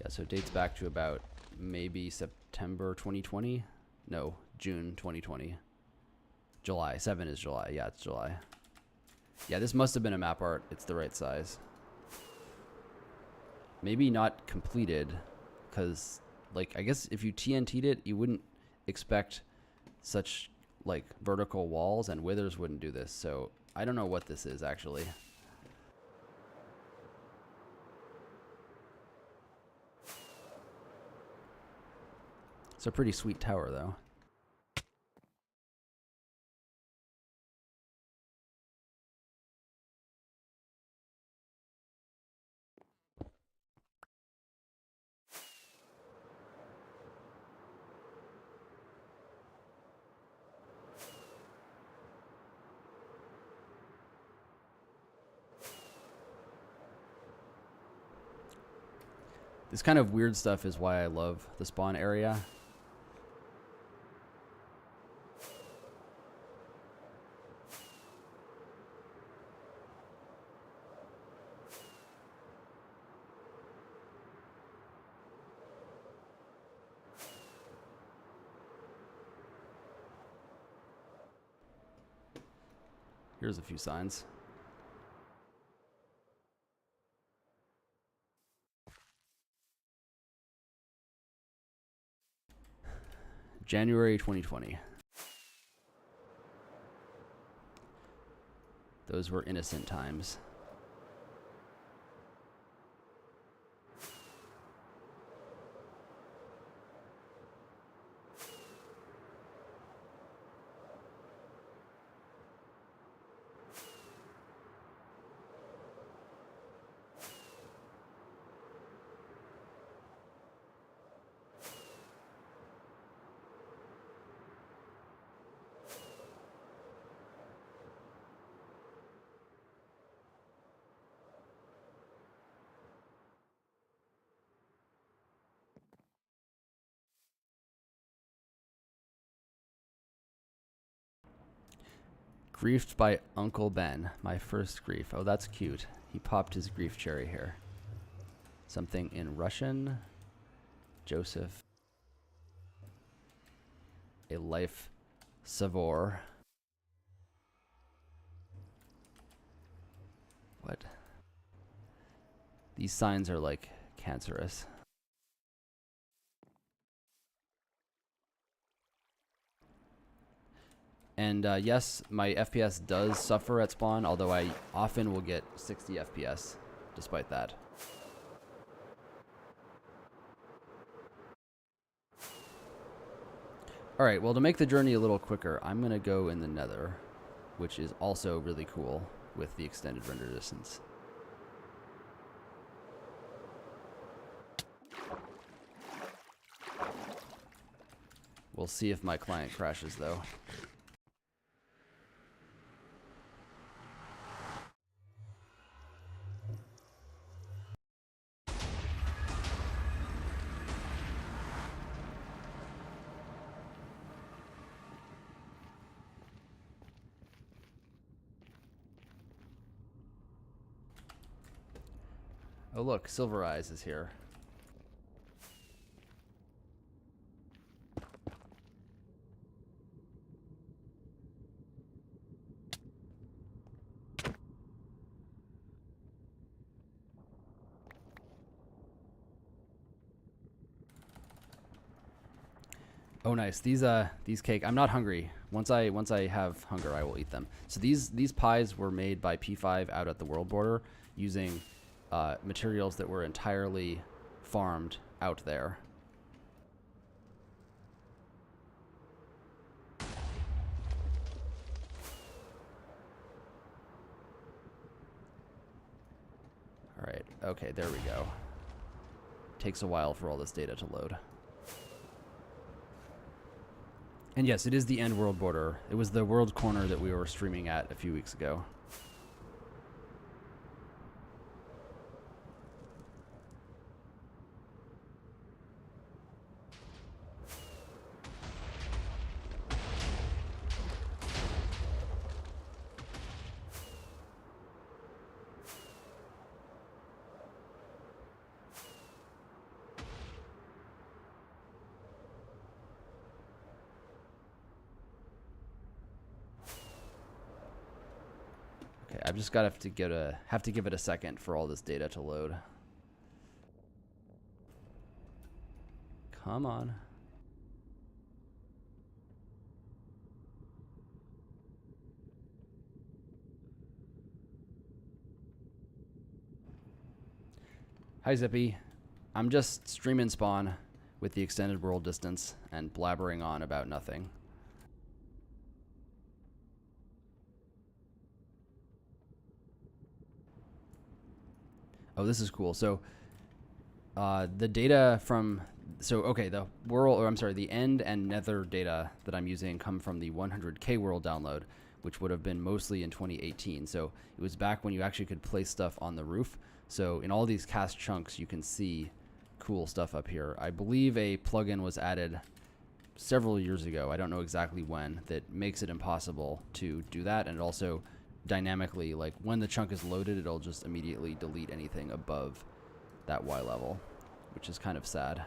Yeah, so it dates back to about maybe September 2020. No, June 2020. July. 7 is July. Yeah, it's July. Yeah, this must have been a map art. It's the right size. Maybe not completed, because, like, I guess if you TNT'd it, you wouldn't expect such, like, vertical walls, and withers wouldn't do this. So I don't know what this is, actually. It's a pretty sweet tower, though. This kind of weird stuff is why I love the spawn area. Here's a few signs. January 2020. Those were innocent times. Griefed by Uncle Ben. My first grief. Oh, that's cute. He popped his grief cherry here. Something in Russian. Joseph. A life savor. What? These signs are like cancerous. And yes, my FPS does suffer at spawn, although I often will get 60 FPS despite that. Alright, well, to make the journey a little quicker, I'm going to go in the Nether, which is also really cool with the extended render distance. We'll see if my client crashes, though. Oh look, Silver Eyes is here. Oh nice. These cake. I'm not hungry. Once I have hunger, I will eat them. So these pies were made by P5 out at the world border using materials that were entirely farmed out there. All right. Okay, there we go. Takes a while for all this data to load. And yes, it is the end world border. It was the world corner that we were streaming at a few weeks ago. Okay, I've just got to have to give it a second for all this data to load. Come on. Hi Zippy. I'm just streaming Spawn with the extended world distance and blabbering on about nothing. Oh, this is cool. So the data from, the world, or I'm sorry, the end and nether data that I'm using come from the 100K world download, which would have been mostly in 2018. So it was back when you actually could place stuff on the roof. So in all these cast chunks, you can see cool stuff up here. I believe a plugin was added several years ago. I don't know exactly when, that makes it impossible to do that. And it also dynamically, like when the chunk is loaded, it'll just immediately delete anything above that Y level, which is kind of sad.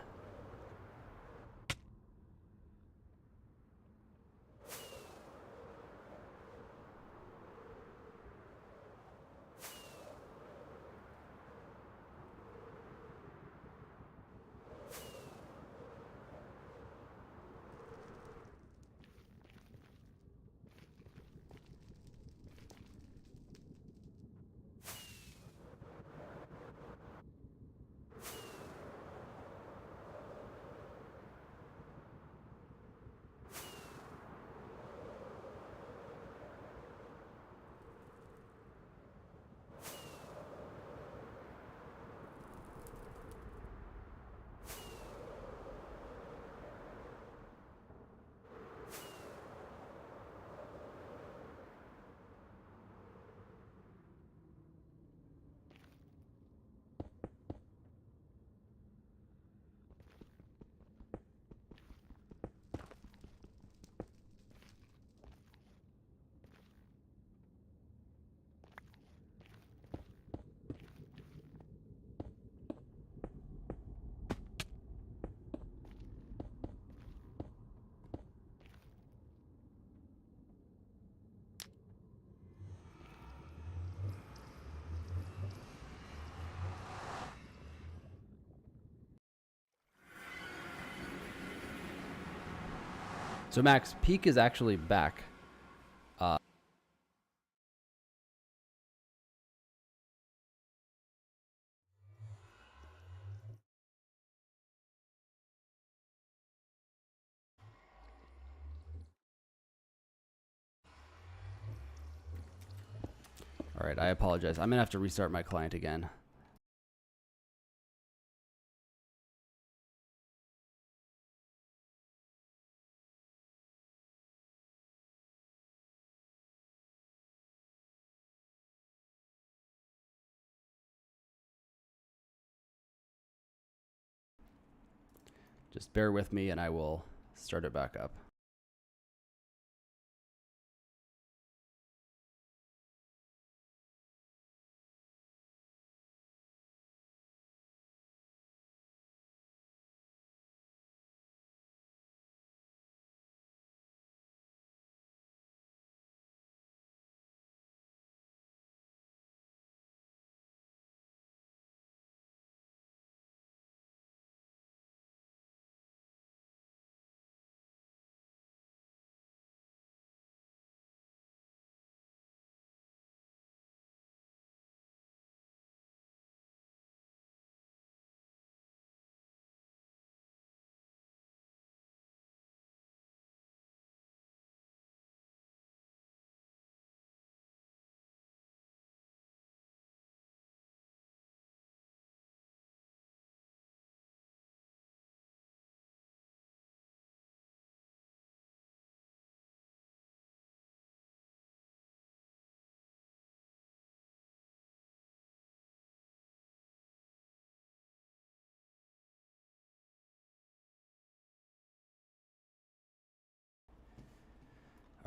So Max, Peak is actually back. All right, I apologize. I'm gonna have to restart my client again. Just bear with me and I will start it back up.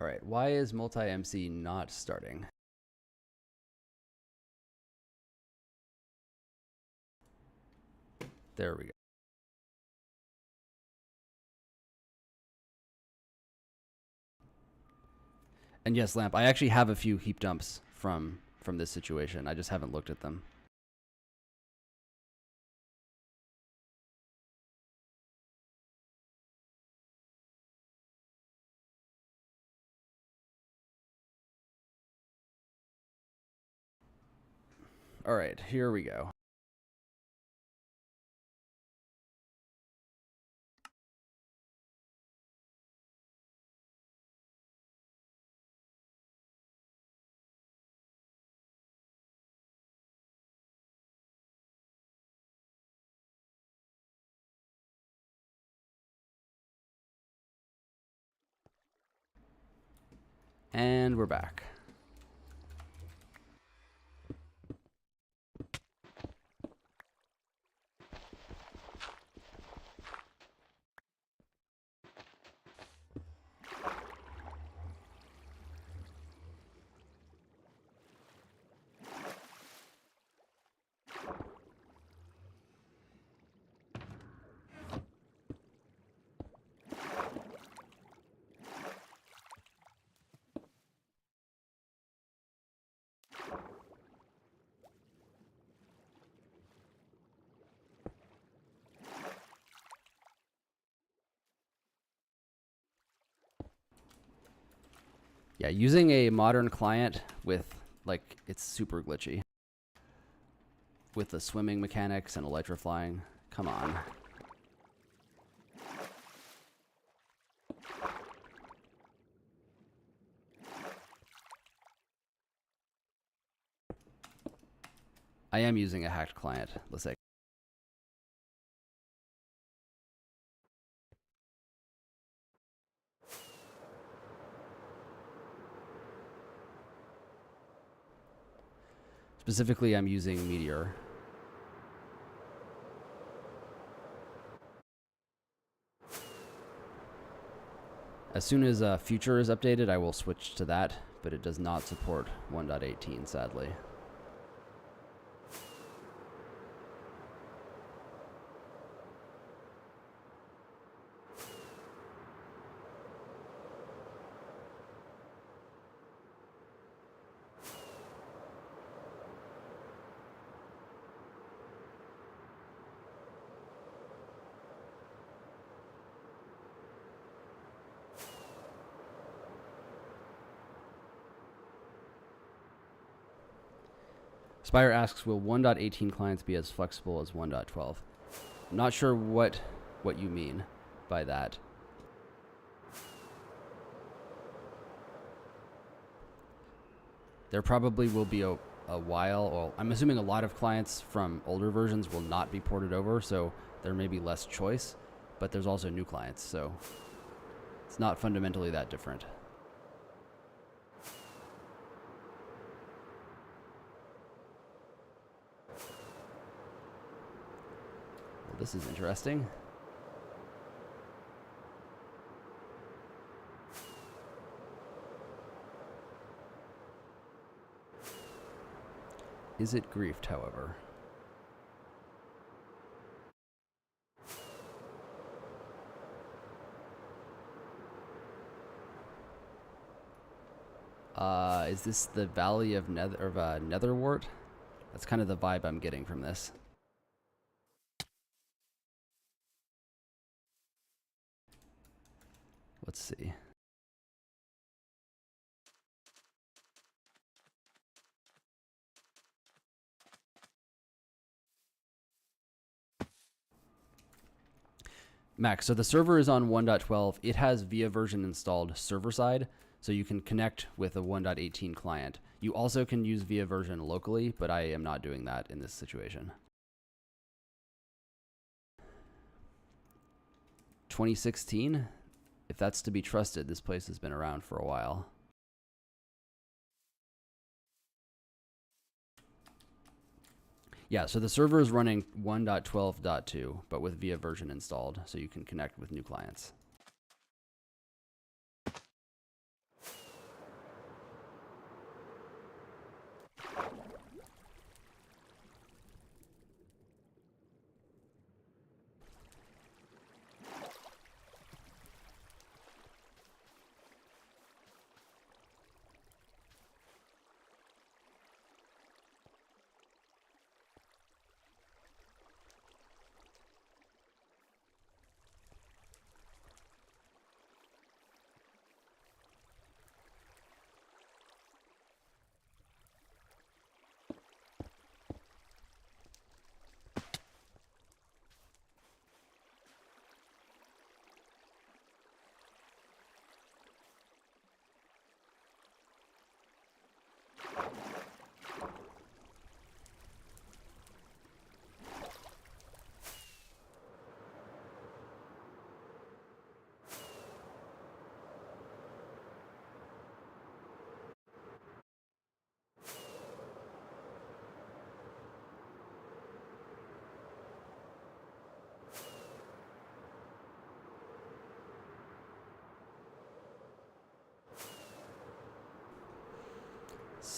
All right, why is multi-MC not starting? There we go. And yes, Lamp, I actually have a few heap dumps from this situation. I just haven't looked at them. All right, here we go. And we're back. Yeah, using a modern client with, like, it's super glitchy. With the swimming mechanics and electrifying. Come on. I am using a hacked client. Let's say. Specifically, I'm using Meteor. As soon as Future is updated, I will switch to that, but it does not support 1.18, sadly. Spire asks, will 1.18 clients be as flexible as 1.12? I'm not sure what you mean by that. There probably will be a while, well, I'm assuming a lot of clients from older versions will not be ported over, so there may be less choice, but there's also new clients, so it's not fundamentally that different. Well, this is interesting. Is it griefed, however? Is this the Valley of Netherwart? That's kind of the vibe I'm getting from this. Let's see. Max, so the server is on 1.12. It has VIA version installed server side, so you can connect with a 1.18 client. You also can use VIA version locally, but I am not doing that in this situation. 2016? If that's to be trusted, this place has been around for a while. Yeah, so the server is running 1.12.2, but with VIA version installed, so you can connect with new clients.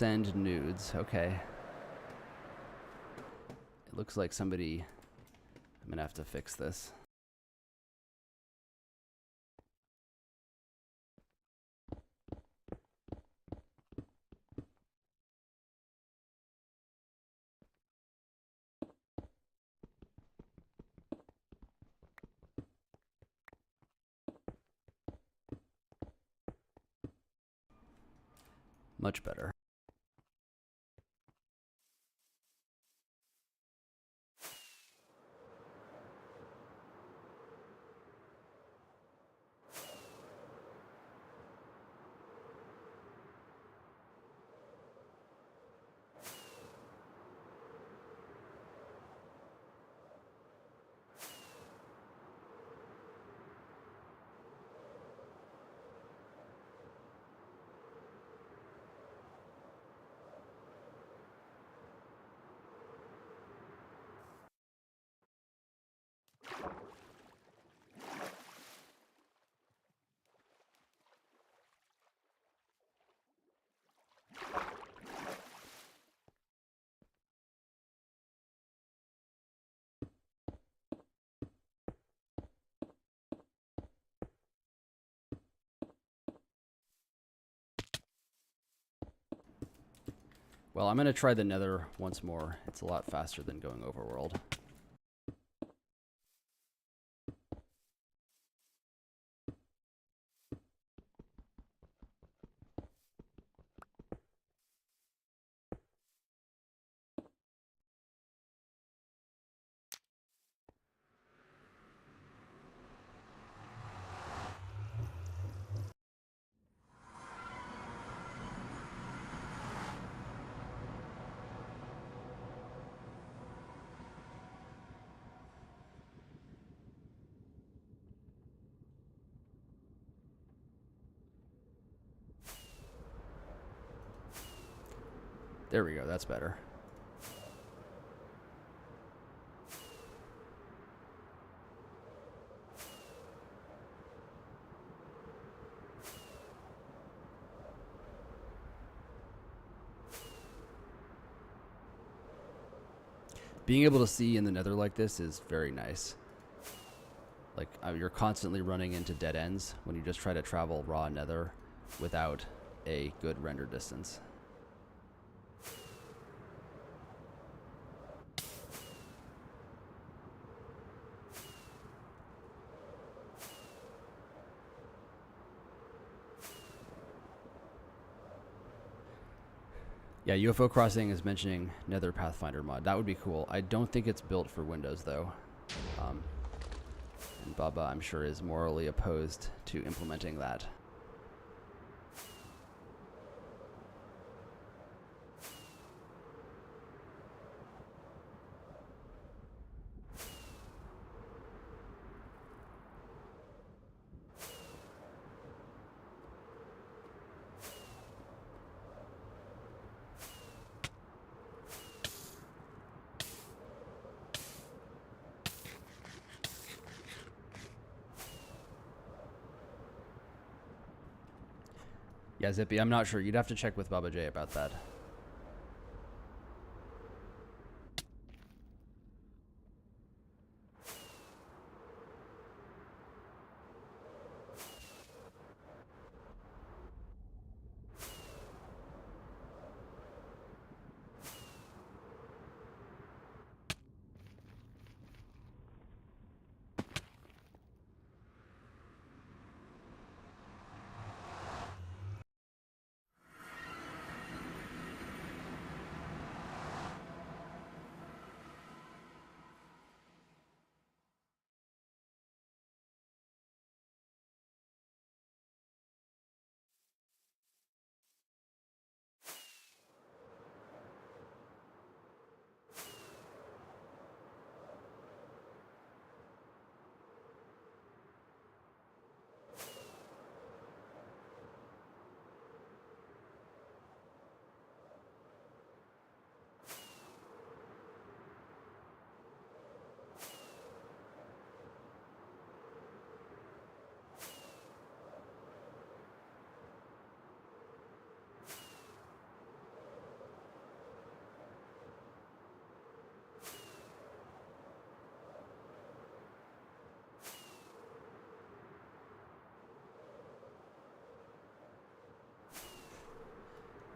send nudes. Okay. It looks like somebody... I'm going to have to fix this. Much better. Well, I'm going to try the Nether once more. It's a lot faster than going overworld. There we go, that's better. Being able to see in the Nether like this is very nice. Like, you're constantly running into dead ends when you just try to travel raw Nether without a good render distance. Yeah, UFO Crossing is mentioning Nether Pathfinder mod. That would be cool. I don't think it's built for Windows, though. And Baba, I'm sure, is morally opposed to implementing that. Yeah, Zippy, I'm not sure. You'd have to check with Baba J about that.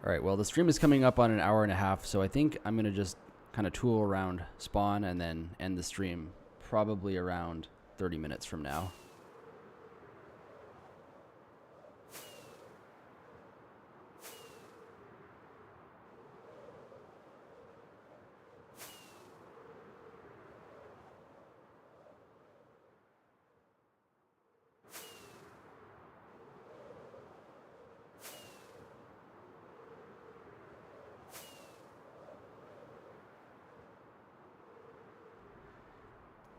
All right, well, the stream is coming up on an hour and a half, so I think I'm going to just kind of tool around spawn and then end the stream probably around 30 minutes from now.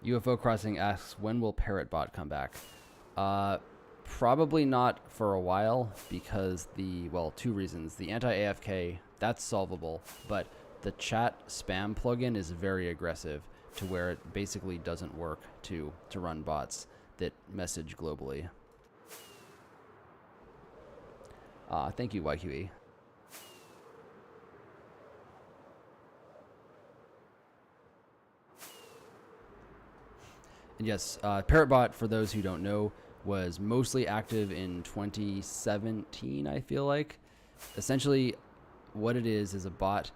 UFO Crossing asks, when will Parrotbot come back? Probably not for a while because two reasons. The anti-AFK, that's solvable, but the chat spam plugin is very aggressive to where it basically doesn't work to run bots that message globally. Thank you, YQE. And yes, Parrotbot, for those who don't know, was mostly active in 2017, I feel like. Essentially, what it is a bot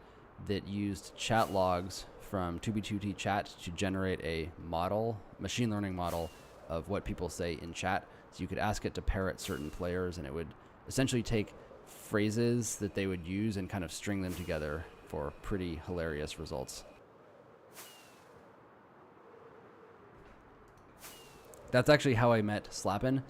that used chat logs from 2B2T chat to generate a model, machine learning model, of what people say in chat. So you could ask it to parrot certain players, and it would essentially take phrases that they would use and kind of string them together for pretty hilarious results. That's actually how I met Slappin',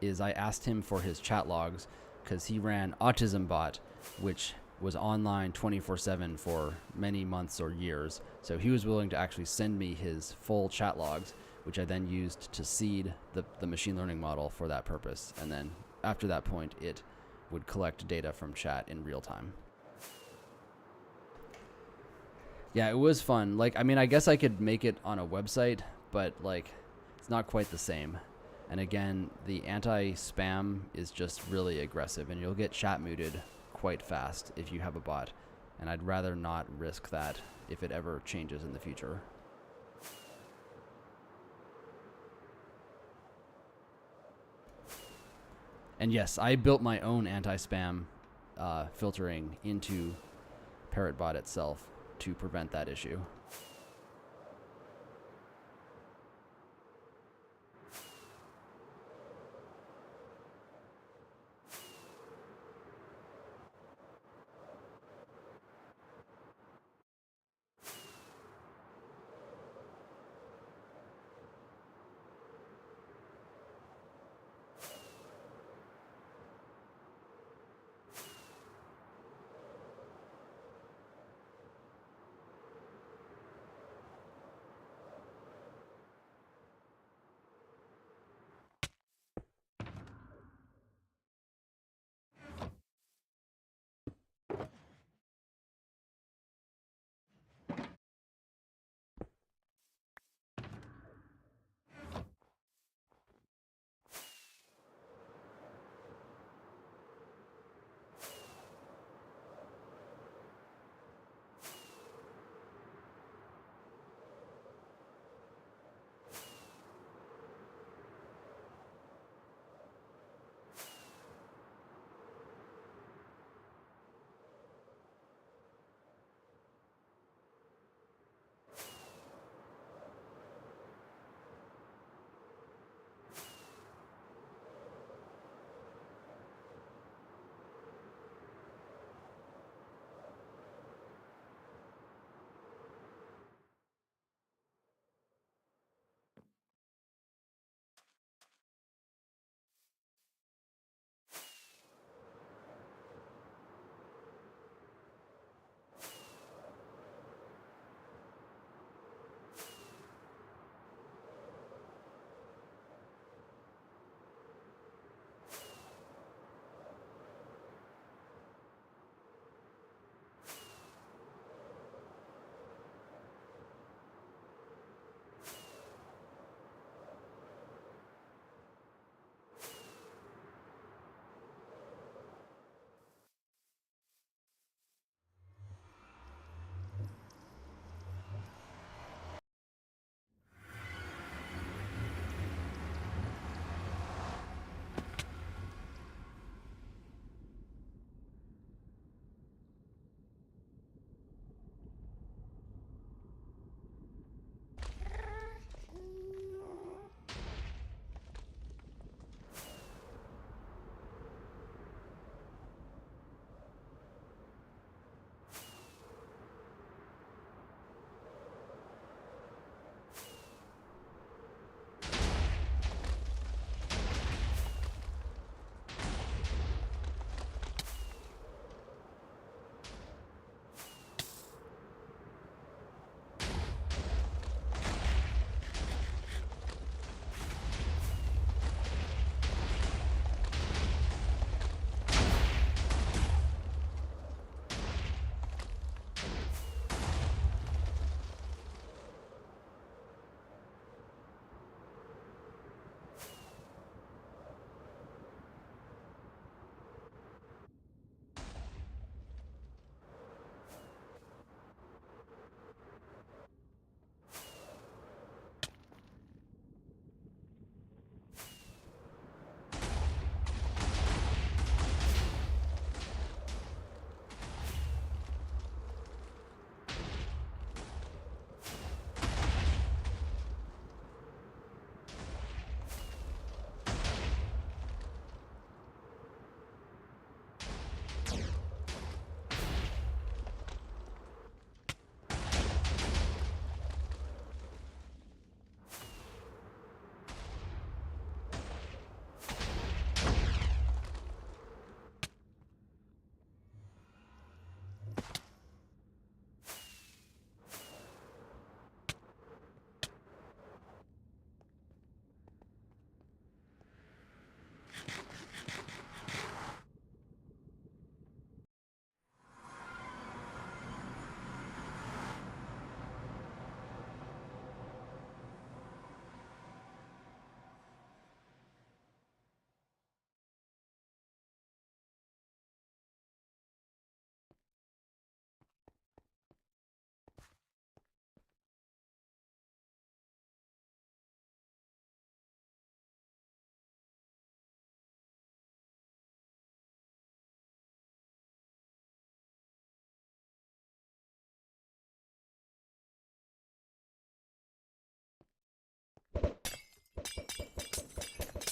is I asked him for his chat logs because he ran Autism Bot, which was online 24/7 for many months or years. So he was willing to actually send me his full chat logs, which I then used to seed the machine learning model for that purpose. And then after that point, it would collect data from chat in real time. Yeah, it was fun. Like, I mean, I guess I could make it on a website, but like, it's not quite the same. And again, the anti-spam is just really aggressive, and you'll get chat muted quite fast if you have a bot. And I'd rather not risk that if it ever changes in the future. And yes, I built my own anti-spam filtering into Parrotbot itself to prevent that issue.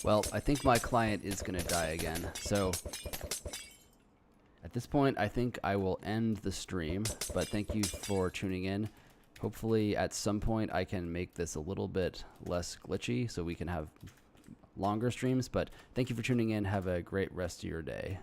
Well, I think my client is going to die again. So at this point, I think I will end the stream. But thank you for tuning in. Hopefully at some point I can make this a little bit less glitchy so we can have longer streams. But thank you for tuning in. Have a great rest of your day.